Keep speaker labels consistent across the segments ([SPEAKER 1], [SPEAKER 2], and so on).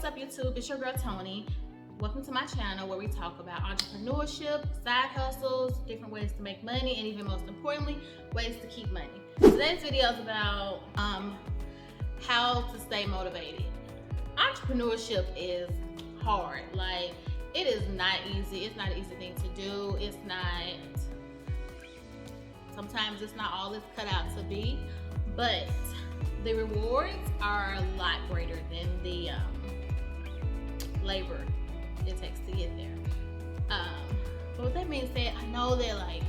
[SPEAKER 1] what's up YouTube? It's your girl Toni. Welcome to my channel where we talk about entrepreneurship, side hustles, different ways to make money, and even most importantly, ways to keep money. Today's video is about how to stay motivated. Entrepreneurship is hard. Like, it is not easy. It's not an easy thing to do. Sometimes it's not all it's cut out to be, but the rewards are a lot greater than the labor it takes to get there. But with that being said, I know that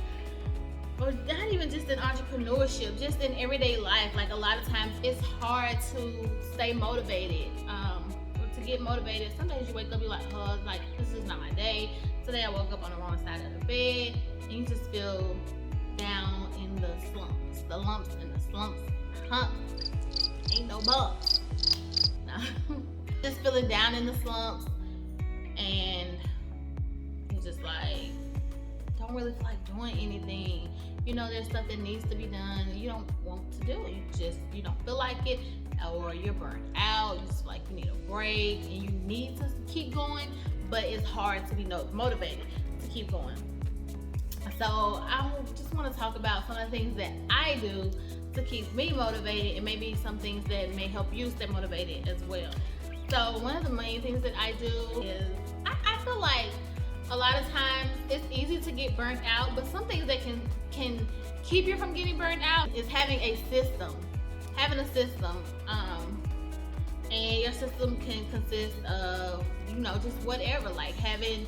[SPEAKER 1] or not even just in entrepreneurship, just in everyday life, like a lot of times it's hard to stay motivated, or to get motivated. Some days you wake up, you're like, oh, like this is not my day. Today I woke up on the wrong side of the bed, and you just feel down in the slumps, the lumps and the slumps. Ain't no bugs. No. Just feeling down in the slumps, and you're just like, don't really feel like doing anything. You know, there's stuff that needs to be done and you don't want to do. You don't feel like it, or you're burnt out. You just like you need a break and you need to keep going, but it's hard to be motivated to keep going. So I just want to talk about some of the things that I do to keep me motivated, and maybe some things that may help you stay motivated as well. So one of the main things that I do is I feel like a lot of times it's easy to get burnt out, but some things that can keep you from getting burnt out is having a system. And your system can consist of, just whatever, like having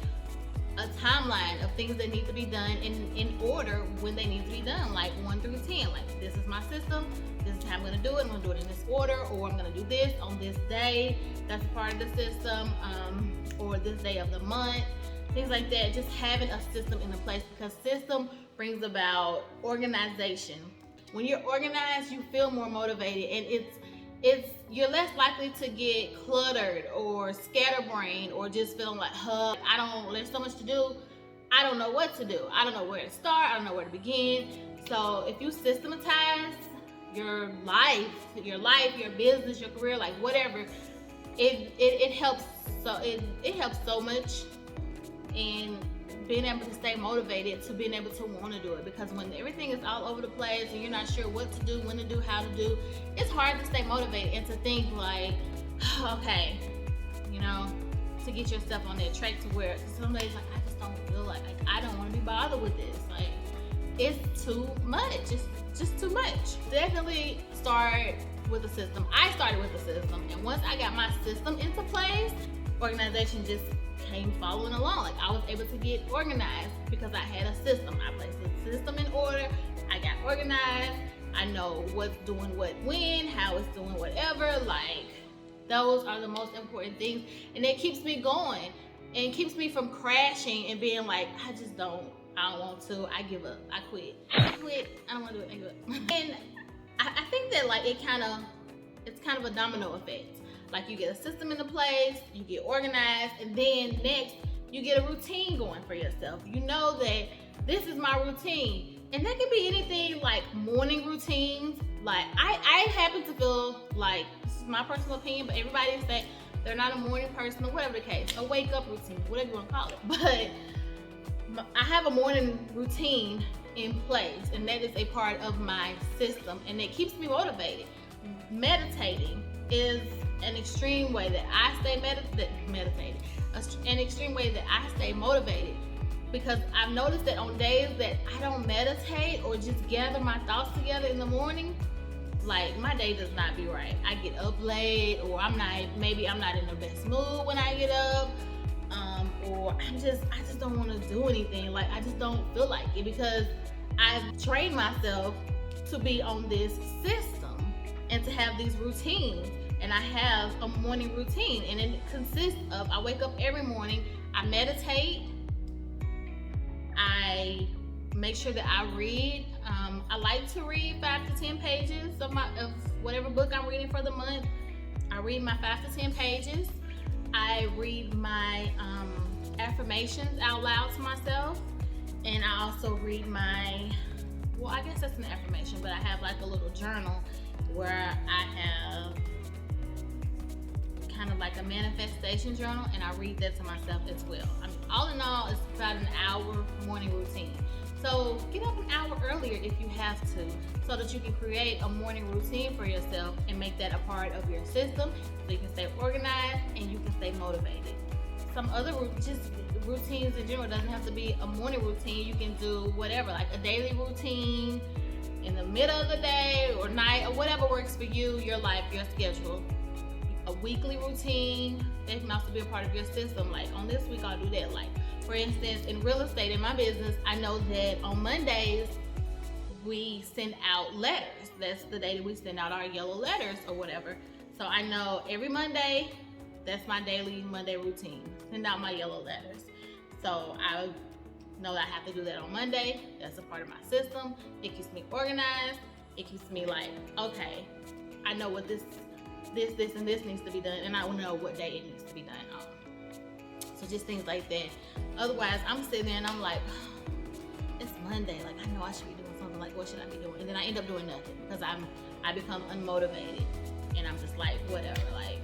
[SPEAKER 1] a timeline of things that need to be done in order when they need to be done, like 1 through 10. Like, this is my system, this is how I'm gonna do it. I'm gonna do it in this order, or I'm gonna do this on this day. That's a part of the system, or this day of the month, things like that. Just having a system in place, because system brings about organization. When you're organized, you feel more motivated, and you're less likely to get cluttered or scatterbrained, or just feeling like, there's so much to do, I don't know what to do, I don't know where to start, I don't know where to begin. So if you systematize your life, your business, your career, like whatever, it helps. So it helps so much in being able to stay motivated, to being able to want to do it. Because when everything is all over the place and you're not sure what to do, when to do, how to do, it's hard to stay motivated and to think like, okay, to get yourself on that track, to where some days like I just don't feel like I don't want to be bothered with this. Like, it's too much. It's just too much. Definitely start with a system. I started with a system, and once I got my system into place, organization just came following along. Like, I was able to get organized because I had a system. I placed the system in order. I got organized. I know what's doing what when, how it's doing whatever. Like, those are the most important things, and it keeps me going and keeps me from crashing and being like, I don't want to, I give up, I quit, I don't want to do it, I give up. And I think that it's kind of a domino effect. Like, you get a system into place, you get organized, and then next you get a routine going for yourself. You know that this is my routine, and that can be anything, like morning routines. Like, I happen to feel like, this is my personal opinion, but everybody says they're not a morning person, or whatever the case, a wake up routine, whatever you want to call it. But I have a morning routine in place, and that is a part of my system, and it keeps me motivated. Meditating is an extreme way that I stay meditated. An extreme way that I stay motivated, because I've noticed that on days that I don't meditate or just gather my thoughts together in the morning, like, my day does not be right. I get up late, or maybe I'm not in the best mood when I get up, or I just don't want to do anything. Like, I just don't feel like it, because I've trained myself to be on this system and to have these routines. And I have a morning routine, and it consists of, I wake up every morning, I meditate, I make sure that I read. I like to read 5 to 10 pages of whatever book I'm reading for the month. I read my 5 to 10 pages. I read my affirmations out loud to myself, and I also read I guess that's an affirmation, but I have like a little journal where I have kind of like a manifestation journal, and I read that to myself as well. I mean, all in all, it's about an hour morning routine. So get up an hour earlier if you have to, so that you can create a morning routine for yourself and make that a part of your system, so you can stay organized and you can stay motivated. Some other just routines in general, it doesn't have to be a morning routine. You can do whatever, like a daily routine in the middle of the day or night, or whatever works for you, your life, your schedule. A weekly routine, that can also be a part of your system. Like on this week, I'll do that. Like for instance, in real estate, in my business, I know that on Mondays, we send out letters. That's the day that we send out our yellow letters or whatever. So I know every Monday, that's my daily Monday routine. Send out my yellow letters. So I know that I have to do that on Monday. That's a part of my system. It keeps me organized. It keeps me like, okay, I know what this and this needs to be done, and I know what day it needs to be done on. So just things like that. Otherwise, I'm sitting there and I'm like, it's Monday. Like, I know I should be doing something. Like, what should I be doing? And then I end up doing nothing because I become unmotivated, and I'm just like, whatever. Like,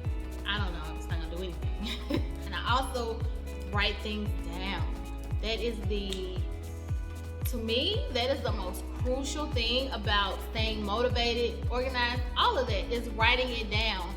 [SPEAKER 1] I don't know. I'm just not gonna do anything. And I also write things down. That is to me, that is the most crucial thing about staying motivated, organized. All of that is writing it down.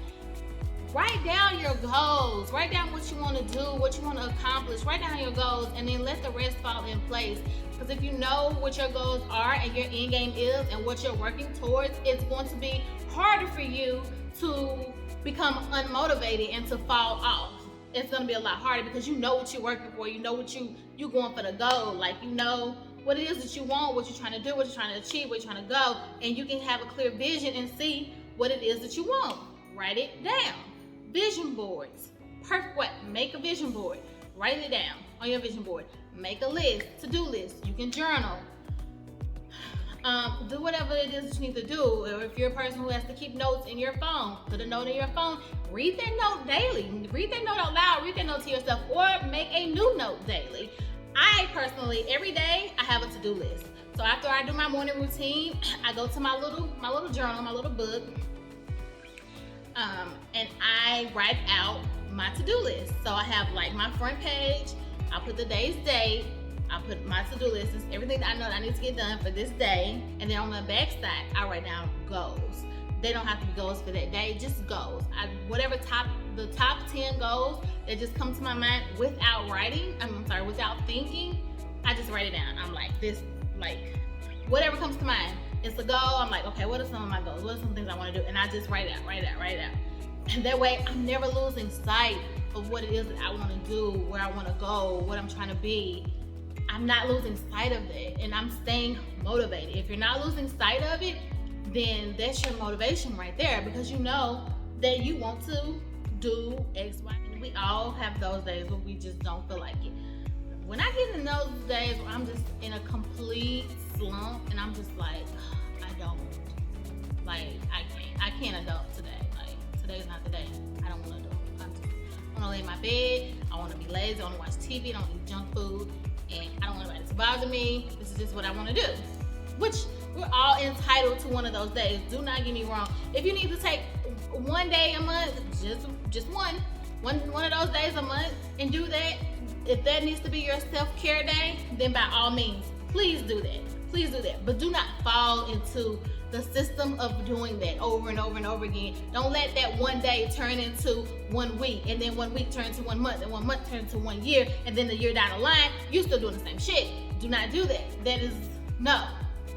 [SPEAKER 1] Write down your goals. Write down what you want to do, what you want to accomplish. Write down your goals, and then let the rest fall in place. Because if you know what your goals are and your end game is and what you're working towards, it's going to be harder for you to become unmotivated and to fall off. It's going to be a lot harder because you know what you're working for. You know what you're going for the goal. Like, you know what it is that you want, what you're trying to do, what you're trying to achieve, where you're trying to go, and you can have a clear vision and see what it is that you want. Write it down. Vision boards. Perfect way. Make a vision board. Write it down on your vision board. Make a list, to-do list. You can journal. Do whatever it is that you need to do. Or if you're a person who has to keep notes in your phone, put a note in your phone. Read that note daily. Read that note out loud. Read that note to yourself, or make a new note daily. I personally, every day, I have a to-do list. So after I do my morning routine, I go to my little journal, my little book, and I write out my to-do list. So I have like my front page, I put the day's date, I put my to-do list, it's everything that I know that I need to get done for this day, and then on the back side, I write down goals. They don't have to be goals for that day, just goals. The top 10 goals that just come to my mind without without thinking, I just write it down. I'm like, whatever comes to mind, it's a goal. I'm like, okay, what are some of my goals? What are some things I want to do? And I just write it out. And that way, I'm never losing sight of what it is that I want to do, where I want to go, what I'm trying to be. I'm not losing sight of that, and I'm staying motivated. If you're not losing sight of it, then that's your motivation right there, because you know that you want to do X, Y, and we all have those days where we just don't feel like it. When I get in those days where I'm just in a complete slump and I'm just like, I can't adult today. Like, today's not the day. I don't want to do it. I want to lay in my bed. I want to be lazy. I want to watch TV. I don't eat junk food. And I don't want anybody to bother me. This is just what I want to do. Which we're all entitled to one of those days. Do not get me wrong. If you need to take one day a month, just one of those days a month and do that, if that needs to be your self-care day, then by all means, please do that. Please do that. But do not fall into the system of doing that over and over and over again. Don't let that one day turn into 1 week, and then 1 week turn into 1 month, and 1 month turn into 1 year, and then the year down the line, you're still doing the same shit. Do not do that. That is, no.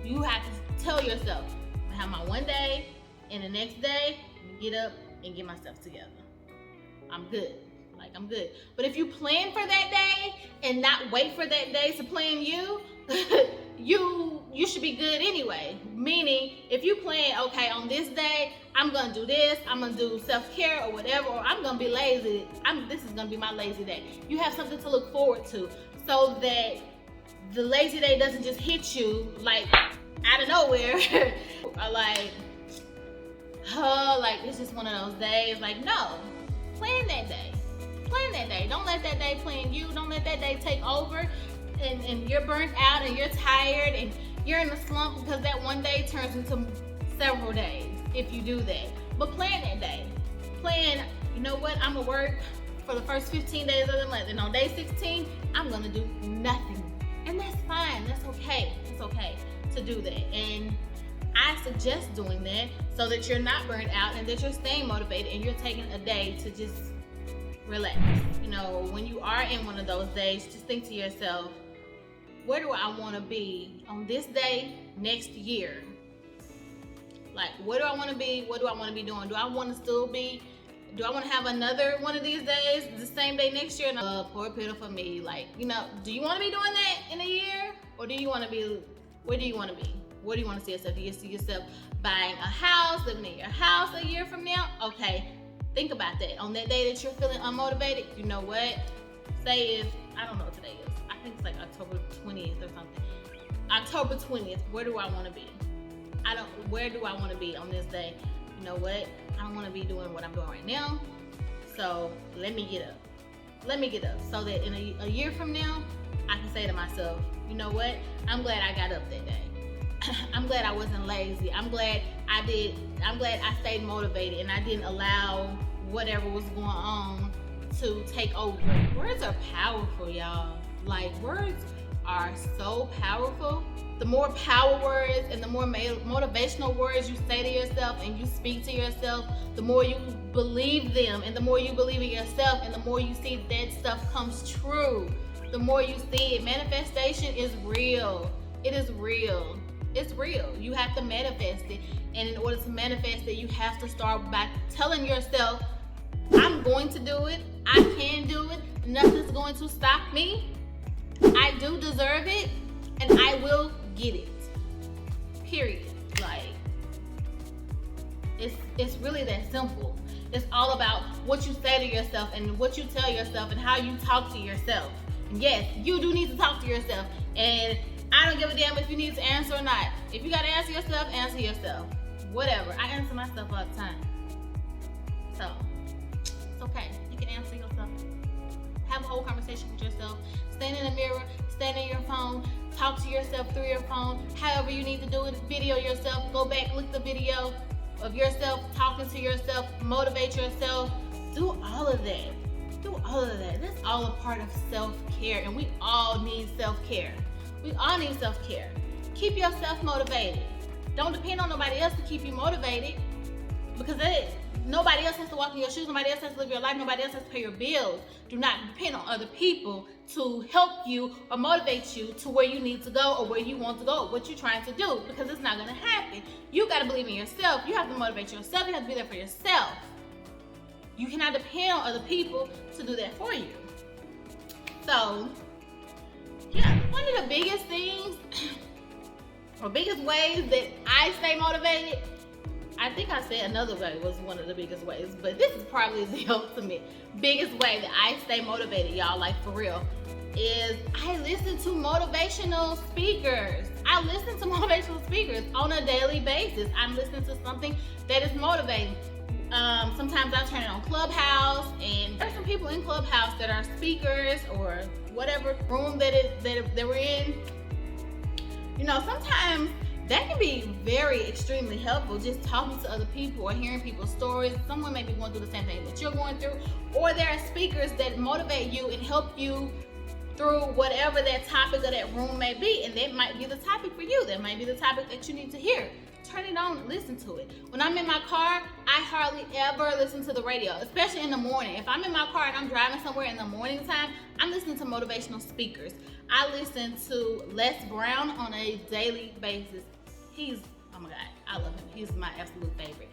[SPEAKER 1] You have to tell yourself, I have my one day, and the next day, get up and get myself together. I'm good. Like, I'm good. But if you plan for that day and not wait for that day to plan you, you should be good anyway. Meaning, if you plan, okay, on this day, I'm gonna do this, I'm gonna do self-care or whatever, or I'm gonna be lazy. This is gonna be my lazy day. You have something to look forward to, so that the lazy day doesn't just hit you like out of nowhere. Or like it's just one of those days. Like, no, plan that day. Plan that day. Don't let that day plan you. Don't let that day take over, and you're burnt out and you're tired and you're in a slump because that one day turns into several days if you do that. But plan that day. Plan you know what, I'm gonna work for the first 15 days of the month, and on day 16, I'm gonna do nothing. And that's fine, that's okay. It's okay to do that. And I suggest doing that so that you're not burned out and that you're staying motivated and you're taking a day to just relax. You know, when you are in one of those days, just think to yourself, where do I want to be on this day next year? Like, where do I want to be? What do I want to be doing? Do I want to have another one of these days the same day next year? Poor pitiful me. Like, you know, do you want to be doing that in a year? Or do you want to be, where do you want to be? Where do you want to see yourself? Do you see yourself buying a house, living in your house a year from now? Okay, think about that. On that day that you're feeling unmotivated, you know what? Say if, I don't know what today is. I think it's like October 20th or something. October 20th, where do I want to be? Where do I want to be on this day? You know what? I don't want to be doing what I'm doing right now. So let me get up. So that in a year from now, I can say to myself, you know what? I'm glad I got up that day. I'm glad I wasn't lazy. I'm glad I stayed motivated and I didn't allow whatever was going on to take over. Words are powerful, y'all. Like, words are so powerful. The more power words and the more motivational words you say to yourself and you speak to yourself, the more you believe them, and the more you believe in yourself, and the more you see that stuff comes true. The more you see it. Manifestation is real. It is real. It's real. You have to manifest it. And in order to manifest it, you have to start by telling yourself, I'm going to do it. I can do it. Nothing's going to stop me. I do deserve it. And I will get it. Period. Like, it's really that simple. It's all about what you say to yourself and what you tell yourself and how you talk to yourself. And yes, you do need to talk to yourself. And I don't give a damn if you need to answer or not. If you gotta answer yourself. Whatever. I answer myself all the time. So, it's okay. You can answer yourself. Have a whole conversation with yourself. Stand in the mirror, stand in your phone, talk to yourself through your phone. However you need to do it, video yourself. Go back, look the video of yourself talking to yourself, motivate yourself. Do all of that. That's all a part of self-care, and we all need self-care. We all need self-care. Keep yourself motivated. Don't depend on nobody else to keep you motivated, because nobody else has to walk in your shoes. Nobody else has to live your life. Nobody else has to pay your bills. Do not depend on other people to help you or motivate you to where you need to go or where you want to go, or what you're trying to do, because it's not going to happen. You got to believe in yourself. You have to motivate yourself. You have to be there for yourself. You cannot depend on other people to do that for you. So, yeah, one of the biggest things or biggest ways that I stay motivated, I think I said another way was one of the biggest ways, but this is probably the ultimate biggest way that I stay motivated, y'all, like for real, is I listen to motivational speakers. I listen to motivational speakers on a daily basis. I'm listening to something that is motivating. Sometimes I turn it on Clubhouse, and there's some people in Clubhouse that are speakers or whatever room that we're in. You know, sometimes that can be very extremely helpful, just talking to other people or hearing people's stories. Someone may be going through the same thing that you're going through, or there are speakers that motivate you and help you through whatever that topic of that room may be, and that might be the topic for you. That might be the topic that you need to hear. Turn it on and listen to it. When I'm in my car, I hardly ever listen to the radio, especially in the morning. If I'm in my car and I'm driving somewhere in the morning time, I'm listening to motivational speakers. I listen to Les Brown on a daily basis. Oh my God, I love him. He's my absolute favorite.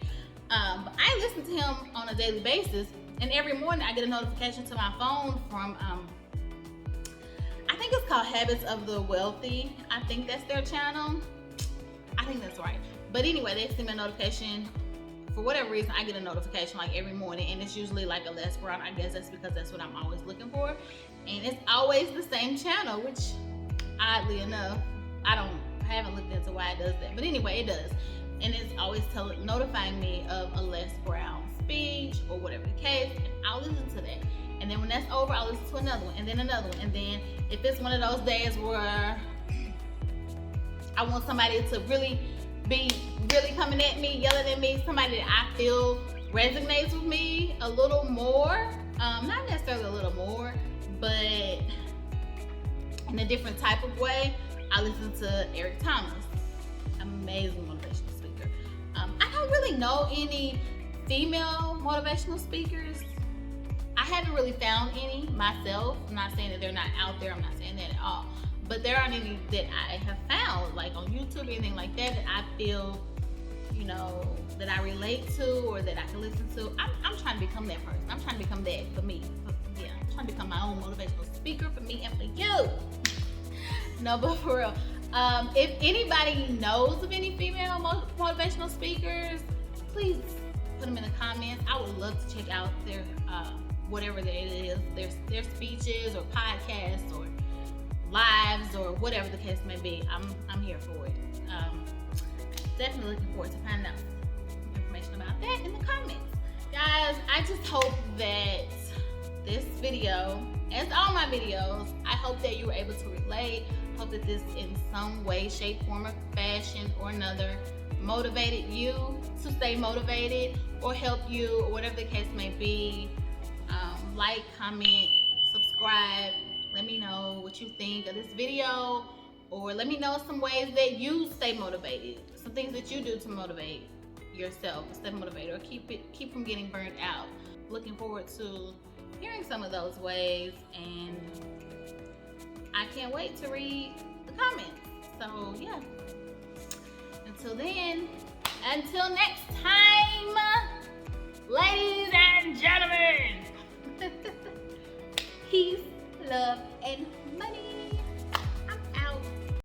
[SPEAKER 1] But I listen to him on a daily basis, and every morning I get a notification to my phone from, I think it's called Habits of the Wealthy. I think that's their channel. I think that's right. But anyway, they send me a notification. For whatever reason, I get a notification like every morning, and it's usually like a Les Brown. I guess that's because that's what I'm always looking for. And it's always the same channel, which oddly enough, I haven't looked into why it does that. But anyway, it does. And it's always notifying me of a Les Brown speech or whatever the case, and I'll listen to that. And then when that's over, I'll listen to another one, and then another one. And then if it's one of those days where I want somebody to really be coming at me, yelling at me, somebody that I feel resonates with me a little more. Not necessarily a little more, but in a different type of way, I listen to Eric Thomas. Amazing motivational speaker. I don't really know any female motivational speakers. I haven't really found any myself. I'm not saying that they're not out there. I'm not saying that at all. But there aren't any that I have found, like on YouTube or anything like that, that I feel, that I relate to or that I can listen to. I'm trying to become that person. I'm trying to become that for me. Yeah, I'm trying to become my own motivational speaker for me and for you. No, but for real. If anybody knows of any female motivational speakers, please put them in the comments. I would love to check out their whatever it is, their speeches or podcasts or lives or whatever the case may be. I'm here for it. Definitely looking forward to finding out information about that in the comments. Guys, I just hope that this video, as all my videos, I hope that you were able to relate. Hope that this in some way, shape, form, or fashion or another motivated you to stay motivated or help you or whatever the case may be. Like, comment, subscribe. Let me know what you think of this video, or let me know some ways that you stay motivated, some things that you do to motivate yourself, stay motivated, or keep from getting burnt out. Looking forward to hearing some of those ways, and I can't wait to read the comments. So yeah, until next time, ladies and gentlemen, peace, love,